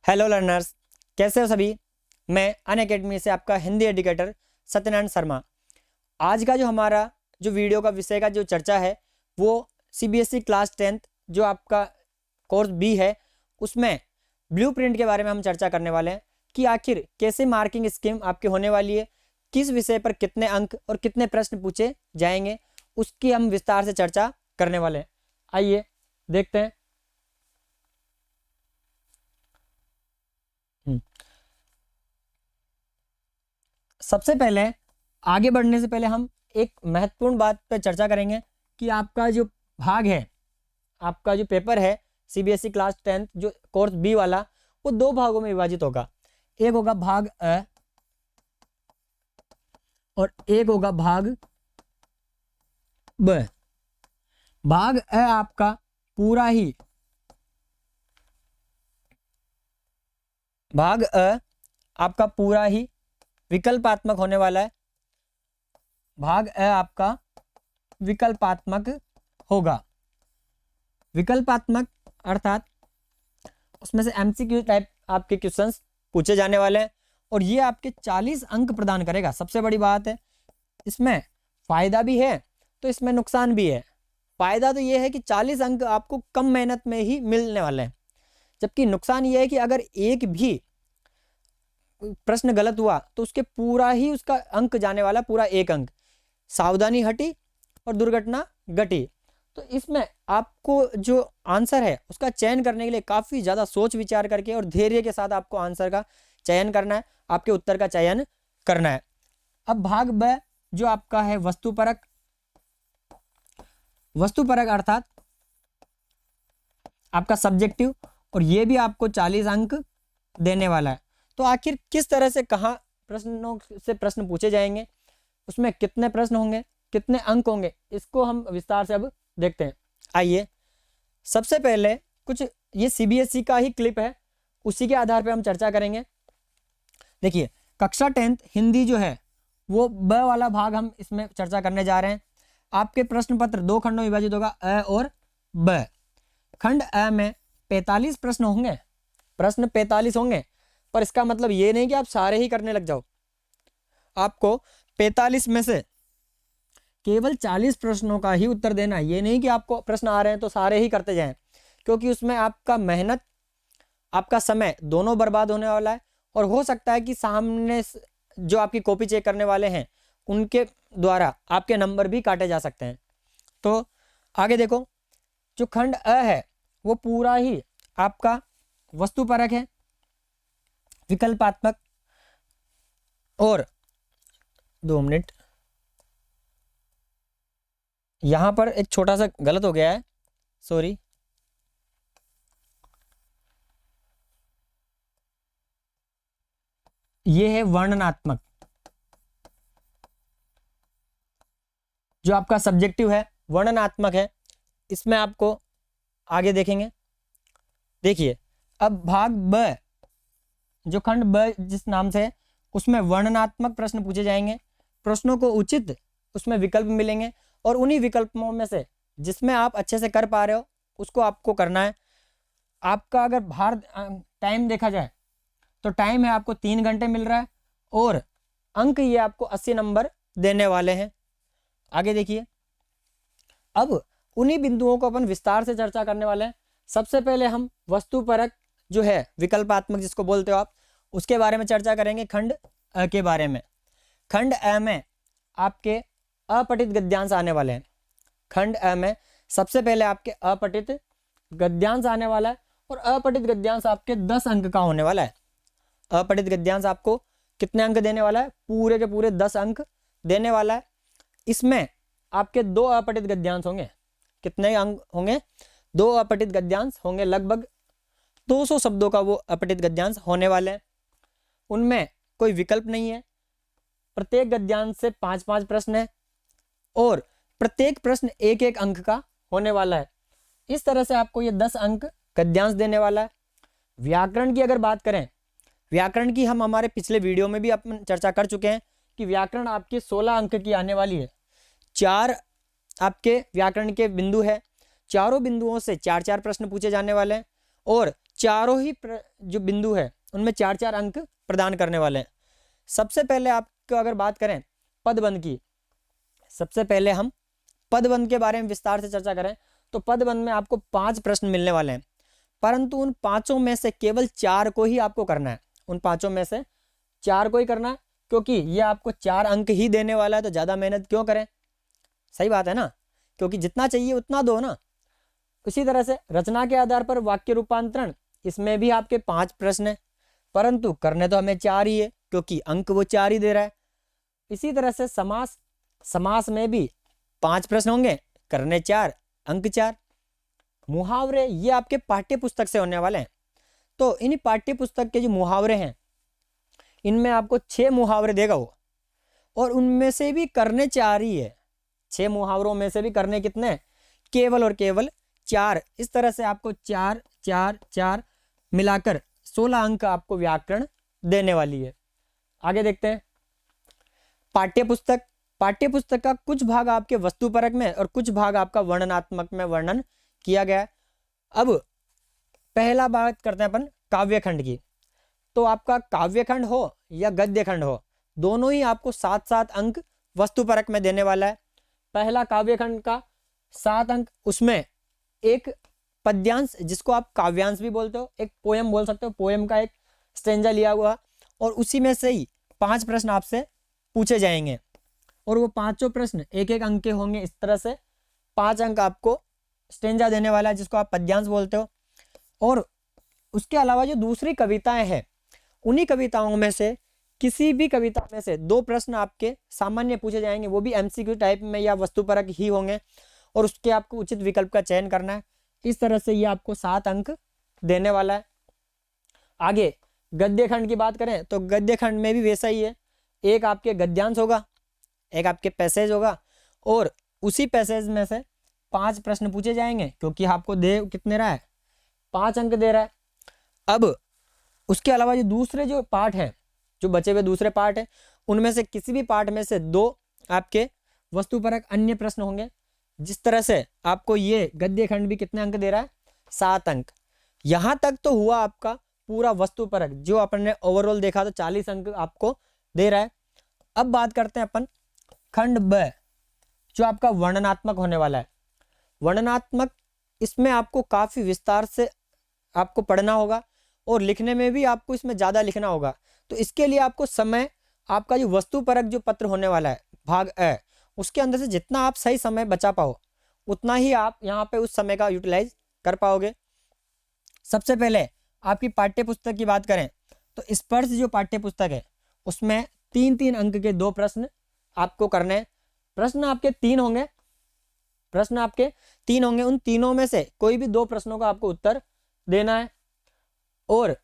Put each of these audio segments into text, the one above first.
Hello learners, कैसे हो सभी। मैं अनअकैडमी से आपका हिंदी एजुकेटर सत्यनारायण शर्मा। आज का जो हमारा जो वीडियो का विषय का जो चर्चा है वो सीबीएसई क्लास 10th जो आपका कोर्स बी है उसमें ब्लूप्रिंट के बारे में हम चर्चा करने वाले हैं कि आखिर कैसे मार्किंग स्कीम आपकी होने वाली है, किस विषय पर कितने अंक और कितने प्रश्न पूछे जाएंगे, उसकी हम विस्तार से चर्चा करने वाले हैं। आइए देखते हैं। सबसे पहले आगे बढ़ने से पहले हम एक महत्वपूर्ण बात पर चर्चा करेंगे कि आपका जो भाग है, आपका जो पेपर है सीबीएसई क्लास 10th जो कोर्स बी वाला, वो दो भागों में विभाजित होगा। एक होगा भाग अ और एक होगा भाग ब। भाग अ आपका पूरा ही भाग अ आपका पूरा ही विकल्पात्मक होने वाला है। भाग अ आपका विकल्पात्मक होगा। विकल्पात्मक अर्थात उसमें से एमसीक्यू टाइप आपके क्वेश्चंस पूछे जाने वाले हैं और ये आपके 40 अंक प्रदान करेगा। सबसे बड़ी बात है, इसमें फायदा भी है तो इसमें नुकसान भी है। फायदा तो ये है कि 40 अंक आपको कम मेहनत में ही मिलने वाले हैं, जबकि नुकसान ये है कि अगर एक भी प्रश्न गलत हुआ तो उसके पूरा ही उसका अंक जाने वाला, पूरा एक अंक। सावधानी हटी और दुर्घटना घटी। तो इसमें आपको जो आंसर है उसका चयन करने के लिए काफ़ी ज़्यादा सोच विचार करके और धैर्य के साथ आपको आंसर का चयन करना है, आपके उत्तर का चयन करना है। अब भाग ब जो आपका है वस्तुपरक। वस्तुपरक अर्थात आपका सब्जेक्टिव, और ये भी आपको 40 अंक देने वाला है। तो आखिर किस तरह से कहाँ प्रश्नों से प्रश्न पूछे जाएंगे, उसमें कितने प्रश्न होंगे, कितने अंक होंगे, इसको हम विस्तार से अब देखते हैं। आइए सबसे पहले कुछ ये सीबीएसई का ही क्लिप है, उसी के आधार पर हम चर्चा करेंगे। देखिए, कक्षा 10th हिंदी जो है वो ब वाला भाग हम इसमें चर्चा करने जा रहे हैं। आपके प्रश्न पत्र दो खंडों में विभाजित होगा, अ और ब। खंड अ में 45 प्रश्न होंगे। प्रश्न 45 होंगे, पर इसका मतलब ये नहीं कि आप सारे ही करने लग जाओ। आपको 45 में से केवल 40 प्रश्नों का ही उत्तर देना है। ये नहीं कि आपको प्रश्न आ रहे हैं तो सारे ही करते जाएं, क्योंकि उसमें आपका मेहनत, आपका समय दोनों बर्बाद होने वाला है। और हो सकता है कि सामने जो आपकी कॉपी चेक करने वाले हैं उनके द्वारा आपके नंबर भी काटे जा सकते हैं। तो आगे देखो, जो खंड अ है वो पूरा ही आपका वस्तुपरक है, विकल्पात्मक। और 2 मिनट, यहां पर एक छोटा सा गलत हो गया है, सॉरी। ये है वर्णनात्मक। जो आपका सब्जेक्टिव है वर्णनात्मक है, इसमें आपको आगे देखेंगे। देखिए, अब भाग ब जो खंड ब जिस नाम से है उसमें वर्णनात्मक प्रश्न पूछे जाएंगे। प्रश्नों को उचित उसमें विकल्प मिलेंगे और उन्हीं विकल्पों में से जिसमें आप अच्छे से कर पा रहे हो उसको आपको करना है। आपका अगर भार टाइम देखा जाए तो टाइम है आपको 3 घंटे मिल रहा है और अंक ये आपको 80 नंबर देने वाले हैं। आगे देखिए, अब उन्हीं बिंदुओं को अपन विस्तार से चर्चा करने वाले हैं। सबसे पहले हम वस्तुपरक जो है, विकल्पात्मक जिसको बोलते हो आप, उसके बारे में चर्चा करेंगे। खंड अ के बारे में। खंड अ में आपके अपठित गद्यांश आने वाले हैं। खंड अ में सबसे पहले आपके अपठित गद्यांश आने वाला है और अपठित गद्यांश आपके 10 अंक का होने वाला है। अपठित गद्यांश आपको कितने अंक देने वाला है? पूरे के पूरे 10 अंक देने वाला है। इसमें आपके 2 अपठित गद्यांश होंगे। कितने अंक होंगे? 2 अपठित गद्यांश होंगे। लगभग 200 शब्दों का वो अपठित गद्यांश होने वाले हैं। उनमें कोई विकल्प नहीं है। प्रत्येक गद्यांश से 5-5 प्रश्न है और प्रत्येक प्रश्न 1-1 अंक का होने वाला है। इस तरह से आपको ये 10 अंक गद्यांश देने वाला है। व्याकरण की अगर बात करें, व्याकरण की हम हमारे पिछले वीडियो में भी अपन चर्चा कर चुके हैं कि व्याकरण आपकी 16 अंक की आने वाली है। 4 आपके व्याकरण के बिंदु है, चारों बिंदुओं से 4-4 प्रश्न पूछे जाने वाले हैं और चारों ही जो बिंदु है उनमें 4-4 अंक प्रदान करने वाले हैं। सबसे पहले आपको अगर बात करें पदबंध की, सबसे पहले हम पदबंध के बारे में विस्तार से चर्चा करें तो पदबंध में आपको 5 प्रश्न मिलने वाले हैं, परंतु उन 5 में से केवल 4 को ही आपको करना है। उन 5 में से 4 को ही करना है, क्योंकि ये आपको 4 अंक ही देने वाला है, तो ज़्यादा मेहनत क्यों करें। सही बात है ना, क्योंकि जितना चाहिए उतना दो ना। इसी तरह से रचना के आधार पर वाक्य रूपांतरण, इसमें भी आपके 5 प्रश्न हैं, परंतु करने तो हमें 4 ही है, क्योंकि अंक वो 4 ही दे रहा है। इसी तरह से समास, समास में भी 5 प्रश्न होंगे, करने 4, अंक 4। मुहावरे, ये आपके पाठ्य पुस्तक से होने वाले हैं, तो इन पाठ्य पुस्तक के जो मुहावरे हैं इनमें आपको 6 मुहावरे देगा वो, और उनमें से भी करने 4 ही है। 6 मुहावरों में से भी करने कितने, केवल और केवल 4। इस तरह से आपको 4 4 4 मिलाकर 16 अंक आपको व्याकरण देने वाली है। आगे देखते हैं पाठ्यपुस्तक। पाठ्यपुस्तक का कुछ भाग आपके वस्तुपरक में और कुछ भाग आपका वर्णनात्मक में वर्णन किया गया है। अब पहला बात करते हैं अपन काव्यखंड की। तो आपका काव्यखंड हो या गद्यखंड हो, दोनों ही आपको 7-7 अंक वस्तुपरक में देने वाला है। पहला काव्यखंड का 7 अंक, उसमें एक पद्यांश जिसको आप काव्यांश भी बोलते हो, एक पोयम बोल सकते हो, पोयम का एक स्टेंजा लिया हुआ, और उसी में से ही 5 प्रश्न आपसे पूछे जाएंगे, और वो 5 प्रश्न 1-1 अंक के होंगे। इस तरह से 5 अंक आपको स्टेंजा देने वाला है, जिसको आप पद्यांश बोलते हो। और उसके अलावा जो दूसरी कविताएं हैं, उन्हीं कविताओं में से किसी भी कविता में से 2 प्रश्न आपके सामान्य पूछे जाएंगे, वो भी एमसीक्यू टाइप में या वस्तुपरक ही होंगे, और उसके आपको उचित विकल्प का चयन करना है। इस तरह से ये आपको 7 अंक देने वाला है। आगे गद्यखंड की बात करें तो गद्यखंड में भी वैसा ही है, एक आपके गद्यांश होगा, एक आपके पैसेज होगा, और उसी पैसेज में से 5 प्रश्न पूछे जाएंगे, क्योंकि आपको दे कितने रहा है, 5 अंक दे रहा है। अब उसके अलावा जो दूसरे जो पार्ट हैं, जो बचे हुए दूसरे पार्ट हैं, उनमें से किसी भी पार्ट में से 2 आपके वस्तुपरक अन्य प्रश्न होंगे। जिस तरह से आपको ये गद्यखंड भी कितने अंक दे रहा है, 7 अंक। यहाँ तक तो हुआ आपका पूरा वस्तुपरक, जो अपन ने ओवरऑल देखा तो 40 अंक आपको दे रहा है। अब बात करते हैं अपन खंड ब, जो आपका वर्णनात्मक होने वाला है। वर्णनात्मक, इसमें आपको काफ़ी विस्तार से आपको पढ़ना होगा, और लिखने में भी आपको इसमें ज़्यादा लिखना होगा। तो इसके लिए आपको समय, आपका जो वस्तुपरक जो पत्र होने वाला है भाग अ, उसके अंदर से जितना आप सही समय बचा पाओ, उतना ही आप यहाँ पे उस समय का यूटिलाइज कर पाओगे। सबसे पहले आपकी पाठ्य पुस्तक की बात करें तो स्पर्श जो पाठ्य पुस्तक है, उसमें 3-3 अंक के 2 प्रश्न आपको करने हैं। प्रश्न आपके 3 होंगे, प्रश्न आपके 3 होंगे, उन तीनों में से कोई भी 2 प्रश्नों का आपको उत्तर देना है। और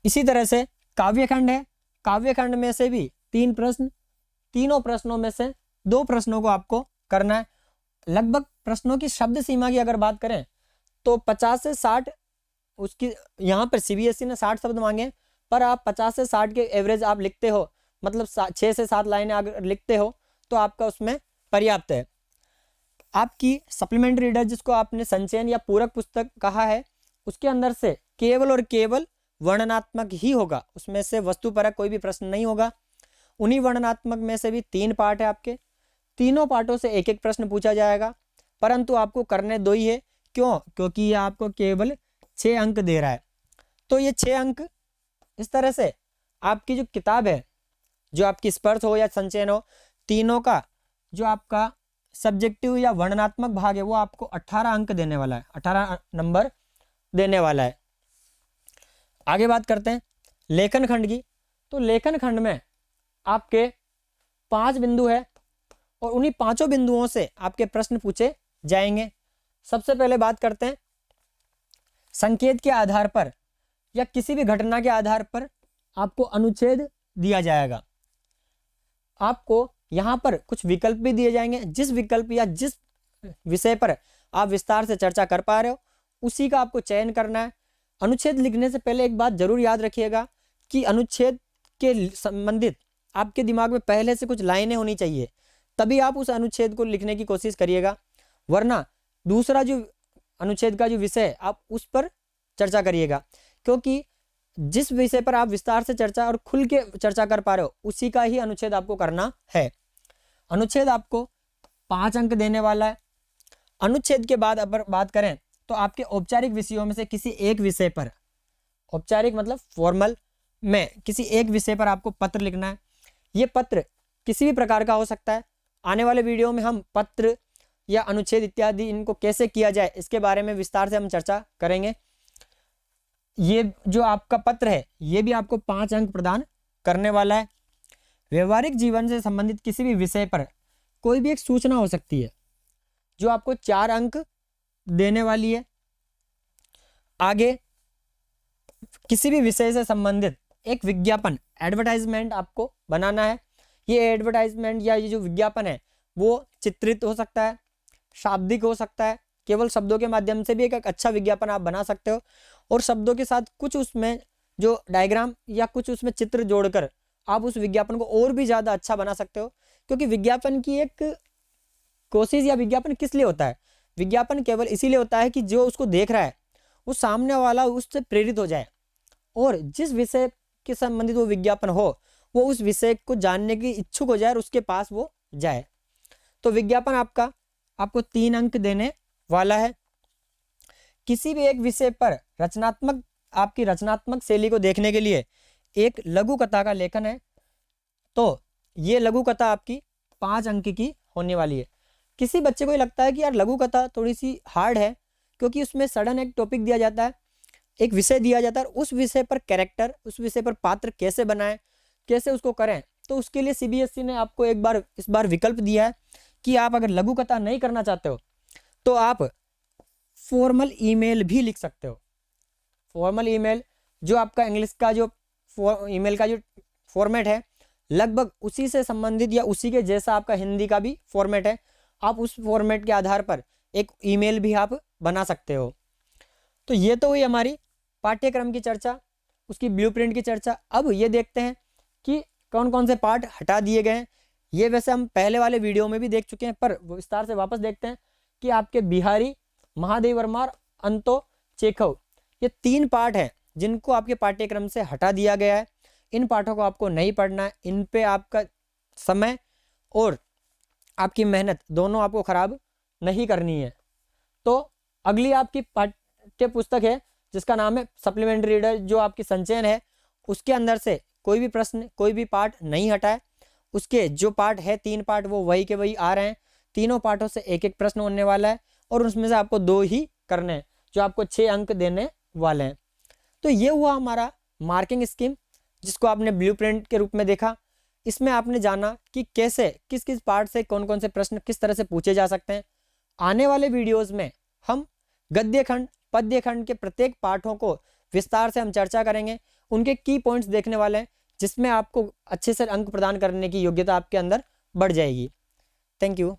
इसी तरह से काव्यखंड है, काव्यखंड में से भी 3 प्रश्न, तीनों प्रश्नों में से 2 प्रश्नों को आपको करना है। लगभग प्रश्नों की शब्द सीमा की अगर बात करें तो 50 से 60, उसकी यहाँ पर सीबीएसई ने 60 शब्द मांगे, पर आप 50 से 60 के एवरेज आप लिखते हो, मतलब 6 से 7 लाइनें अगर लिखते हो तो आपका उसमें पर्याप्त है। आपकी सप्लीमेंट्री रीडर, जिसको आपने संचयन या पूरक पुस्तक कहा है, उसके अंदर से केवल और केवल वर्णनात्मक ही होगा, उसमें से वस्तुपरक कोई भी प्रश्न नहीं होगा। उन्हीं वर्णनात्मक में से भी 3 पार्ट है आपके, तीनों पार्टों से 1-1 प्रश्न पूछा जाएगा, परंतु आपको करने 2 ही है। क्यों? क्योंकि ये आपको केवल 6 अंक दे रहा है। तो ये 6 अंक, इस तरह से आपकी जो किताब है, जो आपकी स्पर्श हो या संचयन हो, तीनों का जो आपका सब्जेक्टिव या वर्णनात्मक भाग है, वो आपको 18 अंक देने वाला है, 18 नंबर देने वाला है। आगे बात करते हैं लेखन खंड की। तो लेखन खंड में आपके 5 बिंदु है, और उन्हीं 5 बिंदुओं से आपके प्रश्न पूछे जाएंगे। सबसे पहले बात करते हैं संकेत के आधार पर या किसी भी घटना के आधार पर आपको अनुच्छेद दिया जाएगा। आपको यहाँ पर कुछ विकल्प भी दिए जाएंगे, जिस विकल्प या जिस विषय पर आप विस्तार से चर्चा कर पा रहे हो उसी का आपको चयन करना है। अनुच्छेद लिखने से पहले एक बात जरूर याद रखिएगा कि अनुच्छेद के संबंधित आपके दिमाग में पहले से कुछ लाइनें होनी चाहिए, तभी आप उस अनुच्छेद को लिखने की कोशिश करिएगा। वरना दूसरा जो अनुच्छेद का जो विषय है आप उस पर चर्चा करिएगा, क्योंकि जिस विषय पर आप विस्तार से चर्चा और खुल के चर्चा कर पा रहे हो उसी का ही अनुच्छेद आपको करना है। अनुच्छेद आपको 5 अंक देने वाला है। अनुच्छेद के बाद अगर बात करें तो आपके औपचारिक विषयों में से किसी एक विषय पर, औपचारिक मतलब फॉर्मल में किसी एक विषय पर आपको पत्र लिखना है। ये पत्र किसी भी प्रकार का हो सकता है। आने वाले वीडियो में हम पत्र या अनुच्छेद इत्यादि इनको कैसे किया जाए इसके बारे में विस्तार से हम चर्चा करेंगे। ये जो आपका पत्र है ये भी आपको 5 अंक प्रदान करने वाला है। व्यवहारिक जीवन से संबंधित किसी भी विषय पर कोई भी एक सूचना हो सकती है जो आपको 4 अंक देने वाली है। आगे किसी भी विषय से संबंधित एक विज्ञापन, एडवर्टाइजमेंट आपको बनाना है। ये एडवर्टाइजमेंट या ये जो विज्ञापन है वो चित्रित हो सकता है, शाब्दिक हो सकता है, केवल शब्दों के माध्यम से भी एक अच्छा विज्ञापन आप बना सकते हो, और शब्दों के साथ कुछ उसमें जो डायग्राम या कुछ उसमें चित्र जोड़कर आप उस विज्ञापन को और भी ज़्यादा अच्छा बना सकते हो। क्योंकि विज्ञापन की एक कोशिश, या विज्ञापन किस लिए होता है, विज्ञापन केवल इसीलिए होता है कि जो उसको देख रहा है वो सामने वाला उससे प्रेरित हो जाए, और जिस विषय के संबंधित वो विज्ञापन हो वो उस विषय को जानने की इच्छुक हो जाए और उसके पास वो जाए। तो विज्ञापन आपको 3 अंक देने वाला है। किसी भी एक विषय पर आपकी रचनात्मक शैली को देखने के लिए एक लघु कथा का लेखन है, तो ये लघु कथा आपकी 5 अंक की होने वाली है। किसी बच्चे को ये लगता है कि यार लघु कथा थोड़ी सी हार्ड है, क्योंकि उसमें सडन एक टॉपिक दिया जाता है, एक विषय दिया जाता है, उस विषय पर कैरेक्टर, उस विषय पर पात्र कैसे बनाएं, कैसे उसको करें। तो उसके लिए सीबीएसई ने आपको इस बार विकल्प दिया है कि आप अगर लघु कथा नहीं करना चाहते हो तो आप फॉर्मल ईमेल भी लिख सकते हो। फॉर्मल ईमेल जो आपका इंग्लिश का जो ईमेल का जो फॉर्मेट है लगभग उसी से संबंधित या उसी के जैसा आपका हिंदी का भी फॉर्मेट है। आप उस फॉर्मेट के आधार पर एक ईमेल भी आप बना सकते हो। तो ये तो हुई हमारी पाठ्यक्रम की चर्चा, उसकी ब्लूप्रिंट की चर्चा। अब ये देखते हैं कि कौन कौन से पार्ट हटा दिए गए हैं। ये वैसे हम पहले वाले वीडियो में भी देख चुके हैं, पर विस्तार से वापस देखते हैं कि आपके बिहारी, महादेव वर्मा और अंतो चेखव, ये 3 पार्ट हैं जिनको आपके पाठ्यक्रम से हटा दिया गया है। इन पाठों को आपको नहीं पढ़ना है, इन पे आपका समय और आपकी मेहनत दोनों आपको खराब नहीं करनी है। तो अगली आपकी पाठ्य पुस्तक है जिसका नाम है सप्लीमेंट्री रीडर, जो आपकी संचयन है, उसके अंदर से कोई भी प्रश्न, कोई भी पार्ट नहीं हटा है। उसके जो पार्ट है 3 पार्ट वो वही के वही आ रहे हैं। तीनों पार्टों से एक एक प्रश्न होने वाला है और उसमें से आपको 2 ही करने हैं जो आपको 6 अंक देने वाले हैं। तो ये हुआ हमारा मार्किंग स्कीम जिसको आपने ब्लूप्रिंट के रूप में देखा। इसमें आपने जाना कि कैसे किस किस पार्ट से कौन कौन से प्रश्न किस तरह से पूछे जा सकते हैं। आने वाले वीडियोज़ में हम गद्य खंड, पद्य खंड के प्रत्येक पाठों को विस्तार से हम चर्चा करेंगे, उनके की पॉइंट्स देखने वाले हैं, जिसमें आपको अच्छे से अंक प्रदान करने की योग्यता आपके अंदर बढ़ जाएगी। Thank you.